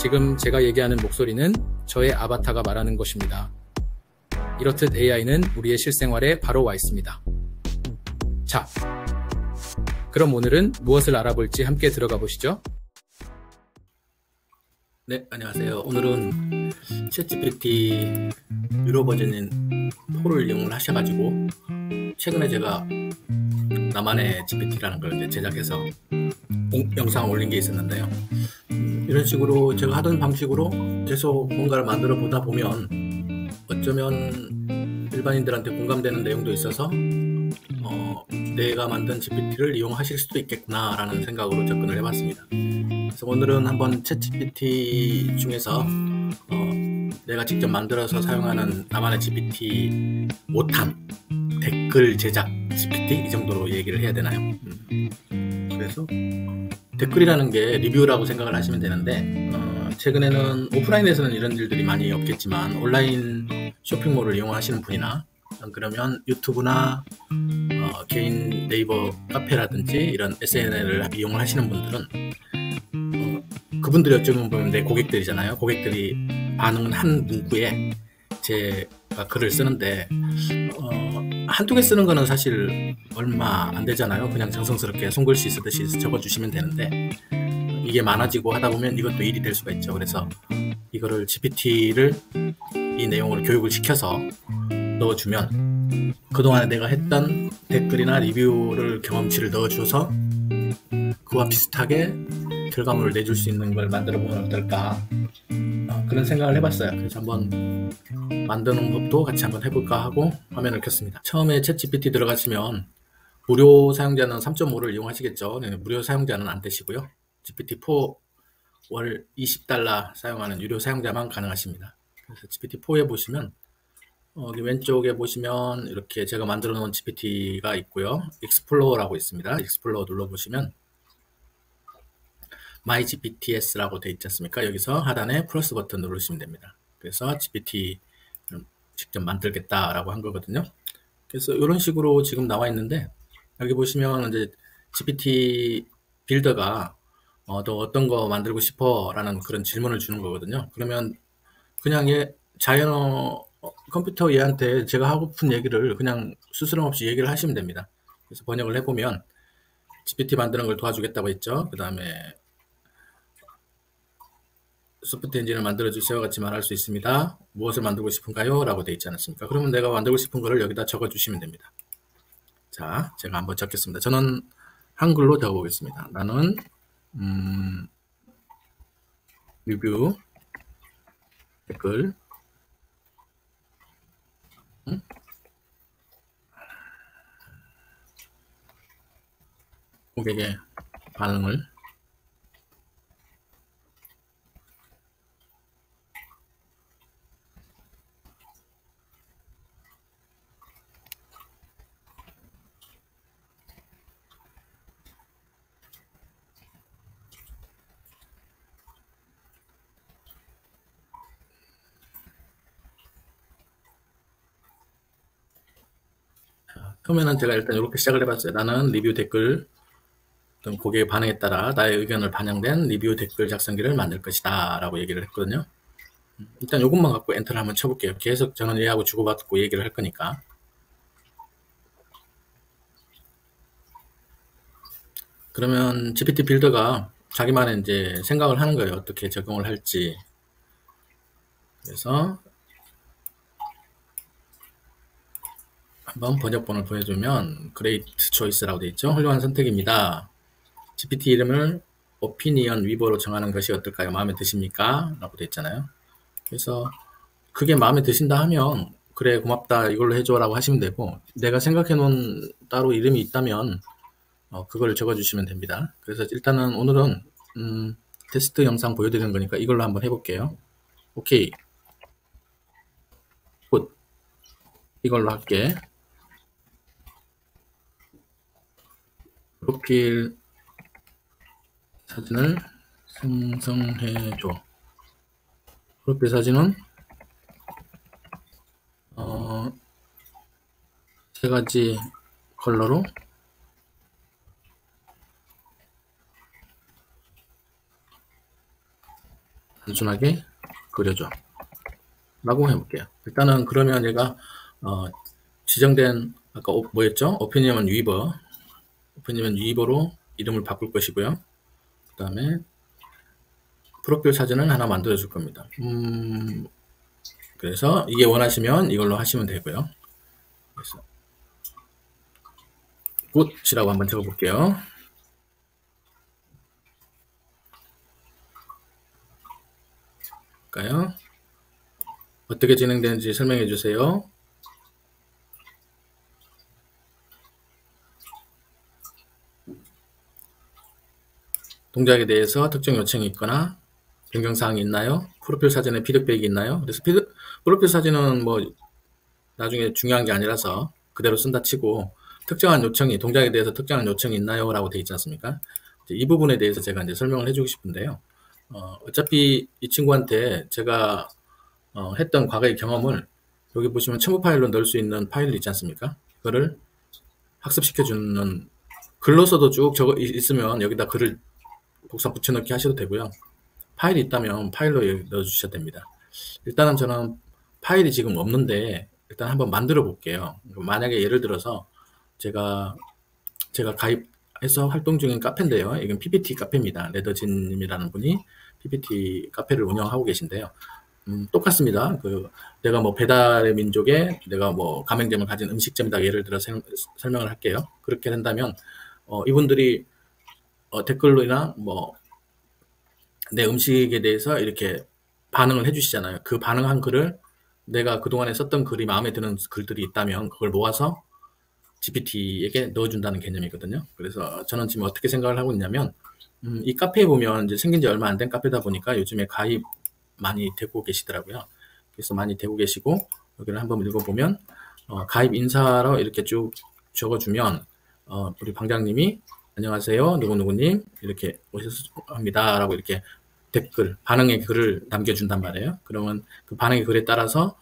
지금 제가 얘기하는 목소리는 저의 아바타가 말하는 것입니다. 이렇듯 AI는 우리의 실생활에 바로 와 있습니다. 자, 그럼 오늘은 무엇을 알아볼지 함께 들어가 보시죠. 네, 안녕하세요. 오늘은 챗GPT 유료 버전인 4를 이용을 하셔가지고 최근에 제가 나만의 GPT라는 걸 이제 제작해서 영상을 올린 게 있었는데요. 이런 식으로 제가 하던 방식으로 계속 뭔가를 만들어 보다 보면 어쩌면 일반인들한테 공감되는 내용도 있어서 내가 만든 GPT를 이용하실 수도 있겠구나라는 생각으로 접근을 해봤습니다. 그래서 오늘은 한번 챗GPT 중에서 내가 직접 만들어서 사용하는 나만의 GPT 못한 댓글 제작 GPT 이 정도로 얘기를 해야 되나요? 그래서 댓글이라는 게 리뷰라고 생각을 하시면 되는데 최근에는 오프라인에서는 이런 일들이 많이 없겠지만 온라인 쇼핑몰을 이용하시는 분이나 그러면 유튜브나 개인 네이버 카페라든지 이런 SNS를 이용을 하시는 분들은 그분들이 어쩌면 보면 내 고객들이잖아요. 고객들이 반응은 한 문구에 제가 글을 쓰는데 한두 개 쓰는 거는 사실 얼마 안 되잖아요. 그냥 정성스럽게 손글씨 쓰듯이 적어주시면 되는데 이게 많아지고 하다 보면 이것도 일이 될 수가 있죠. 그래서 이거를 GPT를 이 내용으로 교육을 시켜서 넣어주면 그동안에 내가 했던 댓글이나 리뷰를 경험치를 넣어줘서 그와 비슷하게 결과물을 내줄 수 있는 걸 만들어 보면 어떨까 그런 생각을 해봤어요. 그래서 한번 만드는 법도 같이 한번 해볼까 하고 화면을 켰습니다. 처음에 챗GPT 들어가시면 무료 사용자는 3.5를 이용하시겠죠. 무료 사용자는 안 되시고요. GPT-4 월 $20 사용하는 유료 사용자만 가능하십니다. 그래서 GPT-4에 보시면 여기 왼쪽에 보시면 이렇게 제가 만들어 놓은 GPT가 있고요. 익스플로어라고 있습니다. 익스플로어 눌러보시면 My GPTs라고 되어 있지 않습니까? 여기서 하단에 플러스 버튼 누르시면 됩니다. 그래서 GPT 직접 만들겠다라고 한 거거든요. 그래서 이런 식으로 지금 나와 있는데 여기 보시면 이제 GPT 빌더가 너 어떤 거 만들고 싶어? 라는 그런 질문을 주는 거거든요. 그러면 그냥 자연어 컴퓨터 얘한테 제가 하고픈 얘기를 그냥 스스럼 없이 얘기를 하시면 됩니다. 그래서 번역을 해보면 GPT 만드는 걸 도와주겠다고 했죠. 그 다음에 소프트 엔진을 만들어주세요 같이 말할 수 있습니다. 무엇을 만들고 싶은가요? 라고 되어 있지 않습니까? 그러면 내가 만들고 싶은 거를 여기다 적어주시면 됩니다. 자, 제가 한번 적겠습니다. 저는 한글로 적어보겠습니다. 나는 리뷰 댓글 고객의 반응을 처음에는 제가 일단 이렇게 시작을 해봤어요. 나는 리뷰 댓글 어떤 고객의 반응에 따라 나의 의견을 반영된 리뷰 댓글 작성기를 만들 것이다 라고 얘기를 했거든요. 일단 이것만 갖고 엔터를 한번 쳐볼게요. 계속 저는 얘하고 주고받고 얘기를 할 거니까. 그러면 GPT 빌더가 자기만의 이제 생각을 하는 거예요. 어떻게 적용을 할지. 그래서 한번 번역본을 보여주면 Great Choice라고 되어 있죠. 훌륭한 선택입니다. GPT 이름을 오피니언 위버로 정하는 것이 어떨까요? 마음에 드십니까? 라고 되어 있잖아요. 그래서 그게 마음에 드신다 하면 그래 고맙다 이걸로 해줘 라고 하시면 되고 내가 생각해 놓은 따로 이름이 있다면 그걸 적어주시면 됩니다. 그래서 일단은 오늘은 테스트 영상 보여드리는 거니까 이걸로 한번 해볼게요. 오케이 굿 이걸로 할게. 프로필 사진을 생성해줘. 프로필 사진은 세 가지 컬러로 단순하게 그려줘 라고 해볼게요. 일단은 그러면 얘가 지정된 아까 뭐였죠? 오피니언 위버로 이름을 바꿀 것이고요. 그 다음에 프로필 사진을 하나 만들어 줄 겁니다. 그래서 이게 원하시면 이걸로 하시면 되고요. 그래서 굿이라고 한번 적어볼게요. 볼까요? 어떻게 진행되는지 설명해 주세요. 동작에 대해서 특정 요청이 있거나 변경사항이 있나요? 프로필 사진에 피드백이 있나요? 그래서 프로필 사진은 뭐 나중에 중요한 게 아니라서 그대로 쓴다 치고 특정한 요청이 동작에 대해서 특정한 요청이 있나요? 라고 되어 있지 않습니까? 이 부분에 대해서 제가 이제 설명을 해주고 싶은데요. 어차피 이 친구한테 제가 했던 과거의 경험을 여기 보시면 첨부 파일로 넣을 수 있는 파일이 있지 않습니까? 그거를 학습시켜주는 글로서도 쭉 적어 있으면 여기다 글을 복사 붙여넣기 하셔도 되고요. 파일이 있다면 파일로 넣어주셔도 됩니다. 일단은 저는 파일이 지금 없는데 일단 한번 만들어 볼게요. 만약에 예를 들어서 제가 가입해서 활동 중인 카페인데요. 이건 PPT 카페입니다. 레더진님이라는 분이 PPT 카페를 운영하고 계신데요. 똑같습니다. 내가 뭐 배달의 민족에 내가 뭐 가맹점을 가진 음식점이다 예를 들어 설명을 할게요. 그렇게 된다면 이분들이 댓글로나 뭐 내 음식에 대해서 이렇게 반응을 해주시잖아요. 그 반응한 글을 내가 그동안에 썼던 글이 마음에 드는 글들이 있다면 그걸 모아서 GPT에게 넣어준다는 개념이거든요. 그래서 저는 지금 어떻게 생각을 하고 있냐면 이 카페에 보면 이제 생긴 지 얼마 안 된 카페다 보니까 요즘에 가입 많이 되고 계시더라고요. 그래서 많이 되고 계시고 여기를 한번 읽어보면 가입 인사로 이렇게 쭉 적어주면 우리 방장님이 안녕하세요 누구누구님 이렇게 오셨습니다 라고 이렇게 댓글 반응의 글을 남겨준단 말이에요. 그러면 그 반응의 글에 따라서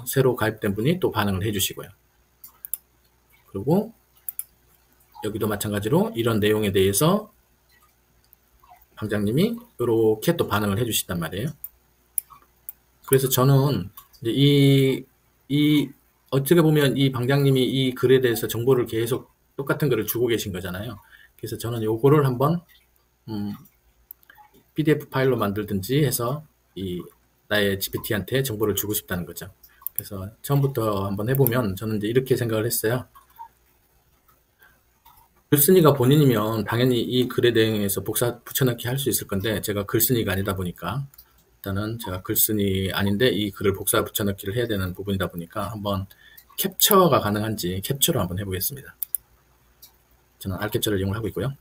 새로 가입된 분이 또 반응을 해주시고요. 그리고 여기도 마찬가지로 이런 내용에 대해서 방장님이 이렇게 또 반응을 해주신단 말이에요. 그래서 저는 이제 어떻게 보면 이 방장님이 이 글에 대해서 정보를 계속 똑같은 글을 주고 계신 거잖아요. 그래서 저는 요거를 한번 PDF 파일로 만들든지 해서 나의 GPT한테 정보를 주고 싶다는 거죠. 그래서 처음부터 한번 해보면 저는 이제 이렇게 생각을 했어요. 글쓴이가 본인이면 당연히 이 글에 대해서 복사 붙여넣기 할 수 있을 건데 제가 글쓴이가 아니다 보니까 일단은 제가 글쓴이 아닌데 이 글을 복사 붙여넣기를 해야 되는 부분이다 보니까 한번 캡처가 가능한지 캡처로 한번 해보겠습니다. 저는 R캡처를 이용을 하고 있고요.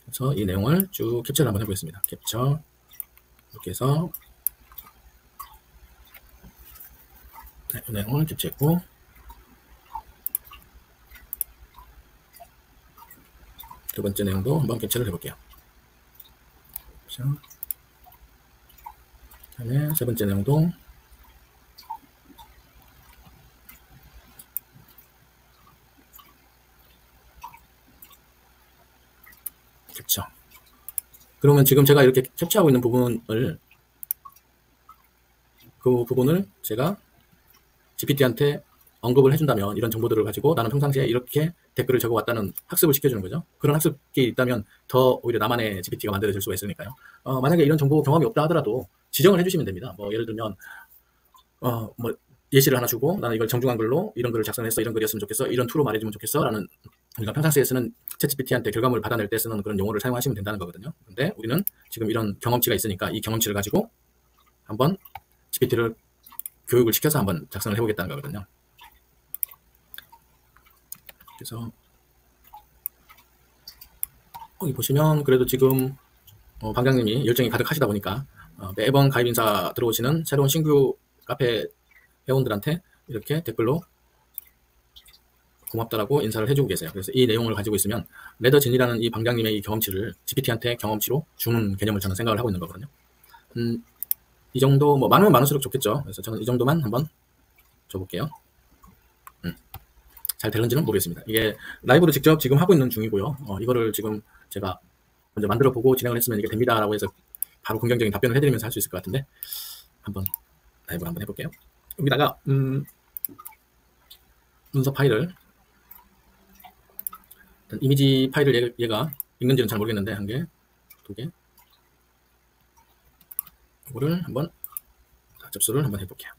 그래서 이 내용을 쭉 캡처를 한번 해보겠습니다. 캡처 이렇게 해서 이 내용을 캡처했고 두 번째 내용도 한번 캡처를 해볼게요. 그다음에 세 번째 내용도 캡처. 그러면 지금 제가 이렇게 캡처하고 있는 부분을 제가 GPT한테 언급을 해준다면 이런 정보들을 가지고 나는 평상시에 이렇게 댓글을 적어왔다는 학습을 시켜주는 거죠. 그런 학습이 있다면 더 오히려 나만의 GPT가 만들어질 수가 있으니까요. 만약에 이런 정보 경험이 없다 하더라도 지정을 해주시면 됩니다. 뭐 예를 들면 뭐 예시를 하나 주고 나는 이걸 정중한 글로 이런 글을 작성했어, 이런 글이었으면 좋겠어, 이런 투로 말해주면 좋겠어 라는 우리가 평상시에 쓰는 챗GPT한테 결과물을 받아낼 때 쓰는 그런 용어를 사용하시면 된다는 거거든요. 근데 우리는 지금 이런 경험치가 있으니까 이 경험치를 가지고 한번 GPT를 교육을 시켜서 한번 작성을 해보겠다는 거거든요. 그래서 여기 보시면 그래도 지금 방장님이 열정이 가득하시다 보니까 매번 가입 인사 들어오시는 새로운 신규 카페 회원들한테 이렇게 댓글로 고맙다라고 인사를 해주고 계세요. 그래서 이 내용을 가지고 있으면 레더진이라는 이 방장님의 이 경험치를 GPT한테 경험치로 주는 개념을 저는 생각을 하고 있는 거거든요. 이 정도 뭐 많으면 많을수록 좋겠죠. 그래서 저는 이 정도만 한번 줘볼게요. 잘 되는지는 모르겠습니다. 이게 라이브로 직접 지금 하고 있는 중이고요. 이거를 지금 제가 먼저 만들어 보고 진행을 했으면 이게 됩니다라고 해서 바로 긍정적인 답변을 해드리면서 할 수 있을 것 같은데 한번 라이브로 한번 해볼게요. 여기다가 문서 파일을 이미지 파일을 얘가 읽는지는 잘 모르겠는데 한 개, 두 개, 이거를 한번 접수를 한번 해볼게요.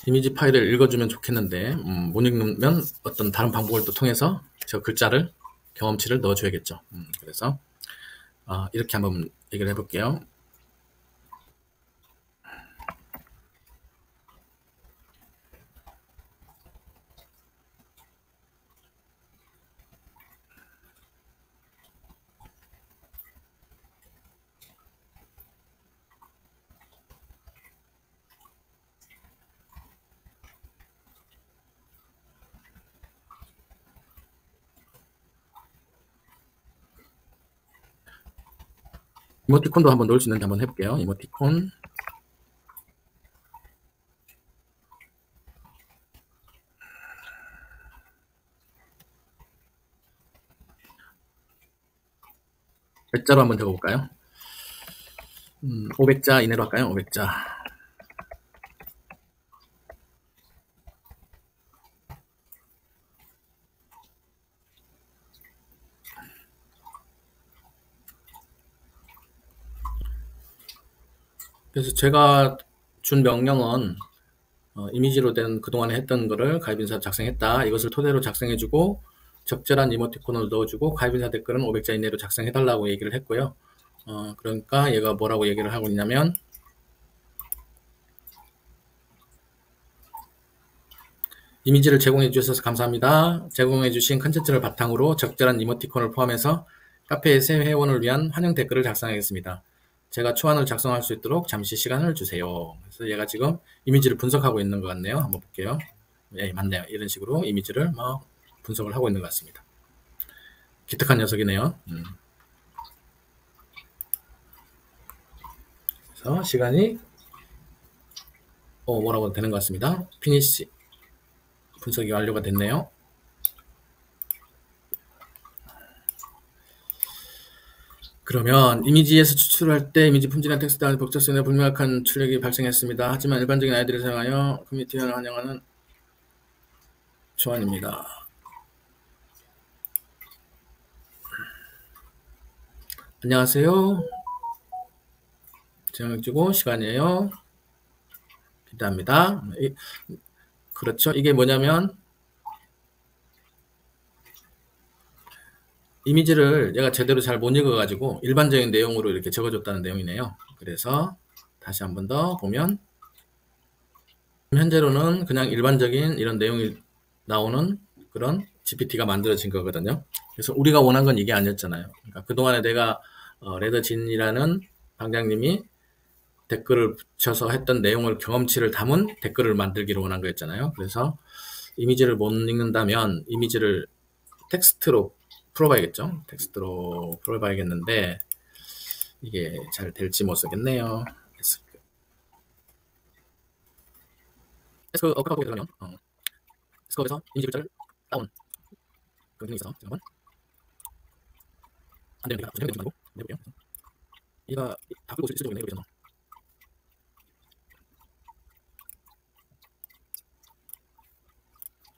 이미지 파일을 읽어주면 좋겠는데 못 읽으면 어떤 다른 방법을 또 통해서 저 글자를 경험치를 넣어줘야겠죠. 그래서 이렇게 한번 얘기를 해볼게요. 이모티콘도 한번 넣을 수 있는데 한번 해볼게요. 이모티콘. 몇 자로 한번 적어볼까요? 500자 이내로 할까요? 500자. 그래서 제가 준 명령은 이미지로 된 그동안에 했던 거를 가입인사 작성했다. 이것을 토대로 작성해주고 적절한 이모티콘을 넣어주고 가입인사 댓글은 500자 이내로 작성해달라고 얘기를 했고요. 그러니까 얘가 뭐라고 얘기를 하고 있냐면 이미지를 제공해 주셔서 감사합니다. 제공해 주신 컨텐츠를 바탕으로 적절한 이모티콘을 포함해서 카페의 새 회원을 위한 환영 댓글을 작성하겠습니다. 제가 초안을 작성할 수 있도록 잠시 시간을 주세요. 그래서 얘가 지금 이미지를 분석하고 있는 것 같네요. 한번 볼게요. 예, 맞네요. 이런 식으로 이미지를 막 분석을 하고 있는 것 같습니다. 기특한 녀석이네요. 그래서 시간이 뭐라고 되는 것 같습니다. 피니시. 분석이 완료가 됐네요. 그러면 이미지에서 추출할 때 이미지 품질이나 텍스트 안에 복잡성이나 불명확한 출력이 발생했습니다. 하지만 일반적인 아이들이 사용하여 커뮤니티를 환영하는 초안입니다. 안녕하세요. 제목 주고 시간이에요. 기대합니다. 그렇죠. 이게 뭐냐면 이미지를 얘가 제대로 잘 못 읽어가지고 일반적인 내용으로 이렇게 적어줬다는 내용이네요. 그래서 다시 한 번 더 보면 현재로는 그냥 일반적인 이런 내용이 나오는 그런 GPT가 만들어진 거거든요. 그래서 우리가 원한 건 이게 아니었잖아요. 그러니까 그동안에 내가 레더진이라는 방장님이 댓글을 붙여서 했던 내용을 경험치를 담은 댓글을 만들기를 원한 거였잖아요. 그래서 이미지를 못 읽는다면 이미지를 텍스트로 풀어봐야겠죠. 텍스트로 풀어봐야겠는데 이게 잘 될지 모르겠네요. 데스크 업하고 들어가면 데스크업에서 이미지 글자를 다운 그런 기능이 있어서 잠깐만 안 되는 게 진행되지 말고 해볼게요. 얘가 다 풀고 있을 정도네 여기서.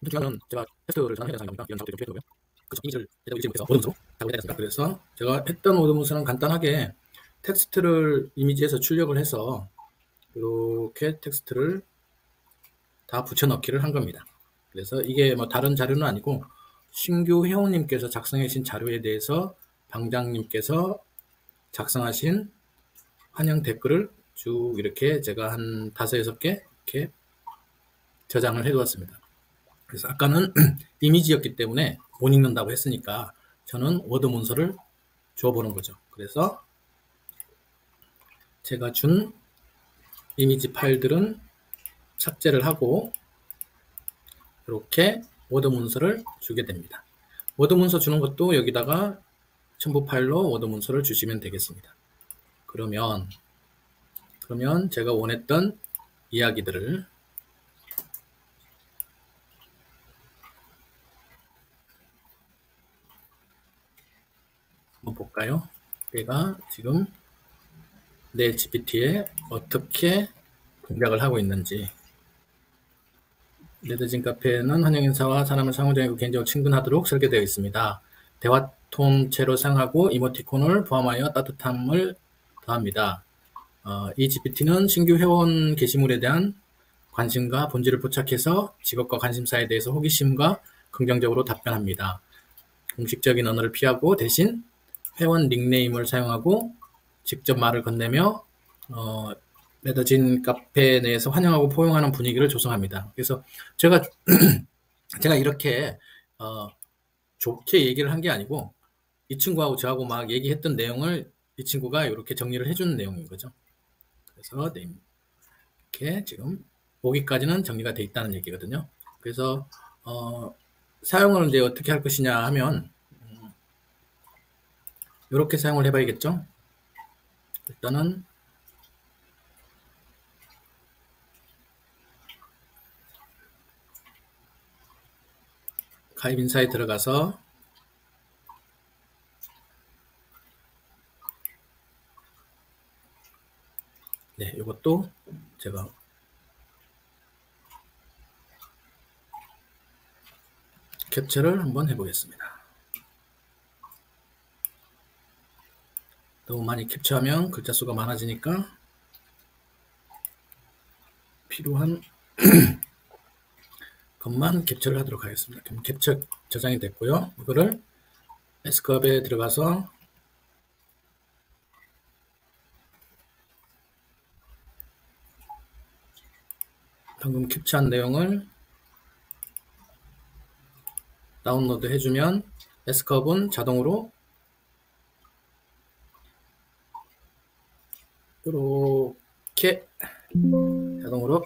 중요한 제가 테스트를 전환해야 되는 상황이니까 이런 작업들이 좀 필요하고요. 그쵸, 이미지를 제대로 읽지 못해서 오더문서로 작업을 해야 되니까. 그래서 제가 했던 오더문서는 간단하게 텍스트를 이미지에서 출력을 해서 이렇게 텍스트를 다 붙여넣기를 한 겁니다. 그래서 이게 뭐 다른 자료는 아니고 신규 회원님께서 작성하신 자료에 대해서 방장님께서 작성하신 환영 댓글을 쭉 이렇게 제가 한 5-6개 이렇게 저장을 해두었습니다. 그래서 아까는 이미지였기 때문에 못 읽는다고 했으니까 저는 워드 문서를 줘보는 거죠. 그래서 제가 준 이미지 파일들은 삭제를 하고 이렇게 워드 문서를 주게 됩니다. 워드 문서 주는 것도 여기다가 첨부 파일로 워드 문서를 주시면 되겠습니다. 그러면 제가 원했던 이야기들을 한번 볼까요? 얘가 지금 내 GPT에 어떻게 동작을 하고 있는지. 레드진 카페는 환영 인사와 사람을 상호작용하고 개인적으로 친근하도록 설계되어 있습니다. 대화 톤체로 사용하고 이모티콘을 포함하여 따뜻함을 더합니다. 이 GPT는 신규 회원 게시물에 대한 관심과 본질을 포착해서 직업과 관심사에 대해서 호기심과 긍정적으로 답변합니다. 공식적인 언어를 피하고 대신 회원 닉네임을 사용하고 직접 말을 건네며 레더진 카페 내에서 환영하고 포용하는 분위기를 조성합니다. 그래서 제가 이렇게 좋게 얘기를 한 게 아니고 이 친구하고 저하고 막 얘기했던 내용을 이 친구가 이렇게 정리를 해주는 내용인 거죠. 그래서 이렇게 지금 보기까지는 정리가 돼 있다는 얘기거든요. 그래서 사용을 이제 어떻게 할 것이냐 하면 이렇게 사용을 해봐야겠죠. 일단은 가입 인사에 들어가서 네, 이것도 제가 캡처를 한번 해보겠습니다. 너무 많이 캡처하면 글자 수가 많아지니까 필요한 것만 캡처를 하도록 하겠습니다. 그럼 캡처 저장이 됐고요. 이거를 에스크업에 들어가서 방금 캡처한 내용을 다운로드 해주면 에스크업은 자동으로 이렇게 자동으로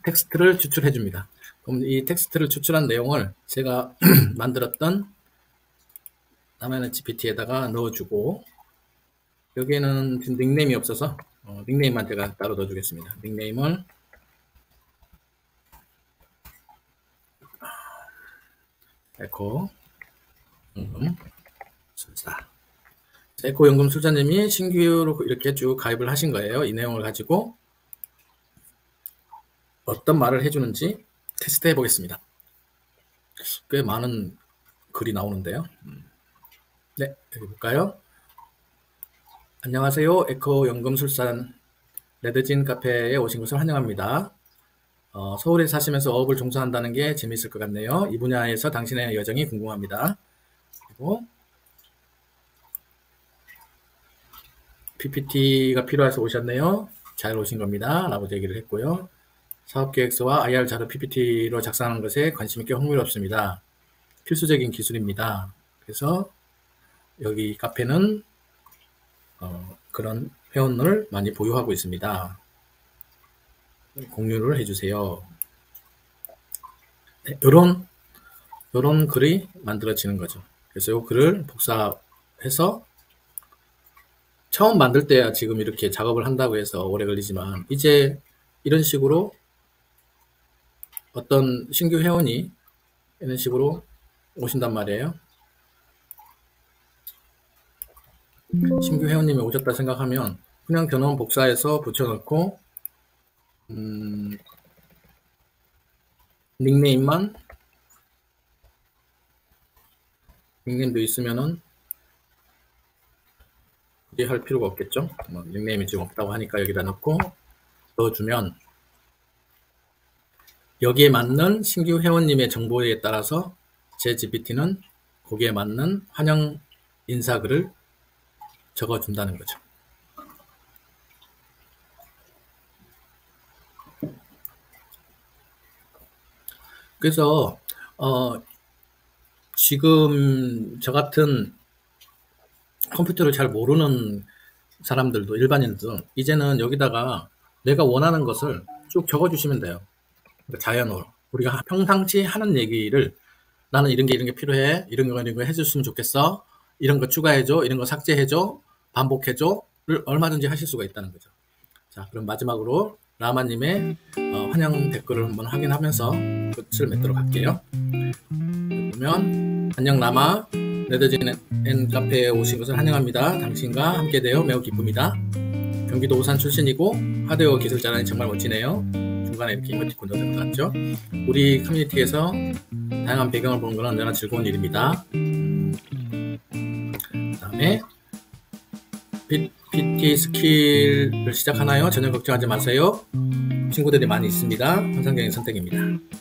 텍스트를 추출해 줍니다. 그럼 이 텍스트를 추출한 내용을 제가 만들었던 나만의 GPT에다가 넣어주고, 여기에는 지금 닉네임이 없어서 닉네임만 제가 따로 넣어주겠습니다. 닉네임을 에코 연금술사. 에코 연금술사님이 신규로 이렇게 쭉 가입을 하신 거예요. 이 내용을 가지고 어떤 말을 해주는지 테스트 해보겠습니다. 꽤 많은 글이 나오는데요. 네, 여기 볼까요? 안녕하세요. 에코 연금술사 레드진 카페에 오신 것을 환영합니다. 서울에 사시면서 어업을 종사한다는 게 재미있을 것 같네요. 이 분야에서 당신의 여정이 궁금합니다. 그리고 PPT가 필요해서 오셨네요. 잘 오신 겁니다. 라고 얘기를 했고요. 사업계획서와 IR 자료 PPT로 작성하는 것에 관심이 꽤 흥미롭습니다. 필수적인 기술입니다. 그래서 여기 카페는 그런 회원을 많이 보유하고 있습니다. 공유를 해주세요. 네, 요런 글이 만들어지는 거죠. 그래서 이 글을 복사해서 처음 만들 때야 지금 이렇게 작업을 한다고 해서 오래 걸리지만, 이제 이런 식으로 어떤 신규 회원이 이런 식으로 오신단 말이에요. 신규 회원님이 오셨다 생각하면 그냥 견원 복사해서 붙여넣고 닉네임도 있으면은 할 필요가 없겠죠. 닉네임이 지금 없다고 하니까 여기다 넣어주면 여기에 맞는 신규 회원님의 정보에 따라서 제 GPT는 거기에 맞는 환영 인사글을 적어준다는 거죠. 그래서 지금 저 같은 컴퓨터를 잘 모르는 사람들도, 일반인들도 이제는 여기다가 내가 원하는 것을 쭉 적어주시면 돼요. 자연어로 우리가 평상시 하는 얘기를, 나는 이런 게 필요해, 이런 거 해줬으면 좋겠어, 이런 거 추가해줘, 이런 거 삭제해줘, 반복해줘를 얼마든지 하실 수가 있다는 거죠. 자, 그럼 마지막으로 라마님의 환영 댓글을 한번 확인하면서 끝을 맺도록 할게요. 보면 안녕 라마, 네더진 앤 카페에 오신 것을 환영합니다. 당신과 함께 되어 매우 기쁩니다. 경기도 오산 출신이고 하드웨어 기술 자랑이 정말 멋지네요. 중간에 이렇게 이모티콘도 들어갔죠. 우리 커뮤니티에서 다양한 배경을 보는 건 언제나 즐거운 일입니다. 그 다음에 PT 스킬을 시작하나요? 전혀 걱정하지 마세요. 친구들이 많이 있습니다. 환상적인 선택입니다.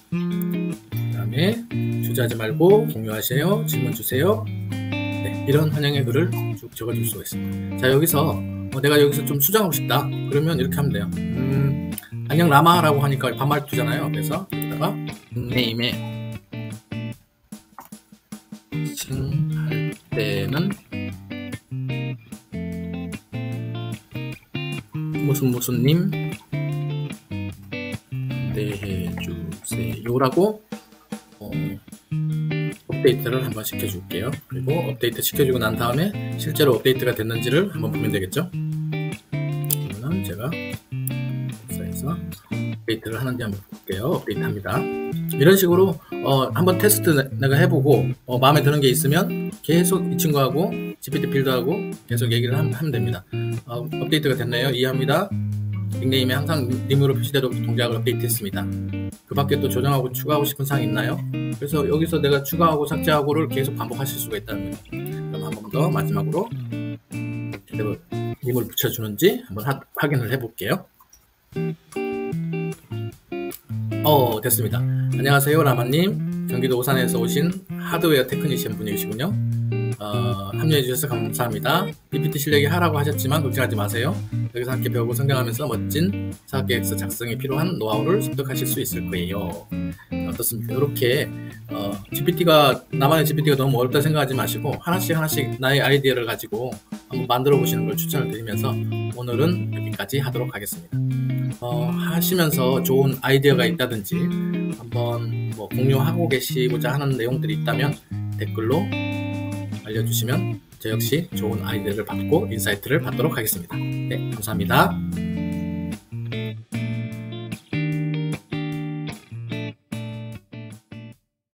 그 다음에 주저하지 말고 공유하세요. 질문 주세요. 네, 이런 환영의 글을 쭉 적어줄 수가 있습니다. 자, 여기서 내가 여기서 좀 수정하고 싶다. 그러면 이렇게 하면 돼요. 안녕 라마라고 하니까 반말투잖아요. 그래서 여기다가 닉네임에 칭할 때는 무슨님 대해주세요라고 업데이트를 한번 시켜줄게요. 그리고 업데이트 시켜주고 난 다음에 실제로 업데이트가 됐는지를 한번 보면 되겠죠. 그러면 제가 복사해서 업데이트를 하는지 한번 볼게요. 업데이트 합니다. 이런 식으로 한번 테스트 내가 해보고 마음에 드는 게 있으면 계속 이 친구하고 GPT 빌드하고 계속 얘기를 하면 됩니다. 업데이트가 됐네요. 이해합니다. 닉네임에 항상 님으로 표시되도록 동작을 업데이트 했습니다. 그 밖에 또 조정하고 추가하고 싶은 사항이 있나요? 그래서 여기서 내가 추가하고 삭제하고를 계속 반복하실 수가 있다는 거예요. 그럼 한 번 더 마지막으로 제대로 님을 붙여주는지 한번 확인을 해볼게요. 됐습니다. 안녕하세요 라마님. 경기도 오산에서 오신 하드웨어 테크니션 분이시군요. 합류해주셔서 감사합니다. PPT 실력이 하라고 하셨지만 걱정하지 마세요. 여기서 함께 배우고 성장하면서 멋진 사업계획서 작성에 필요한 노하우를 습득하실 수 있을 거예요. 어떻습니까? 이렇게 나만의 GPT가 너무 어렵다 생각하지 마시고 하나씩 나의 아이디어를 가지고 한번 만들어 보시는 걸 추천을 드리면서 오늘은 여기까지 하도록 하겠습니다. 하시면서 좋은 아이디어가 있다든지 한번 공유하고 계시고자 하는 내용들이 있다면 댓글로 알려주시면 저 역시 좋은 아이디어를 받고 인사이트를 받도록 하겠습니다. 네, 감사합니다.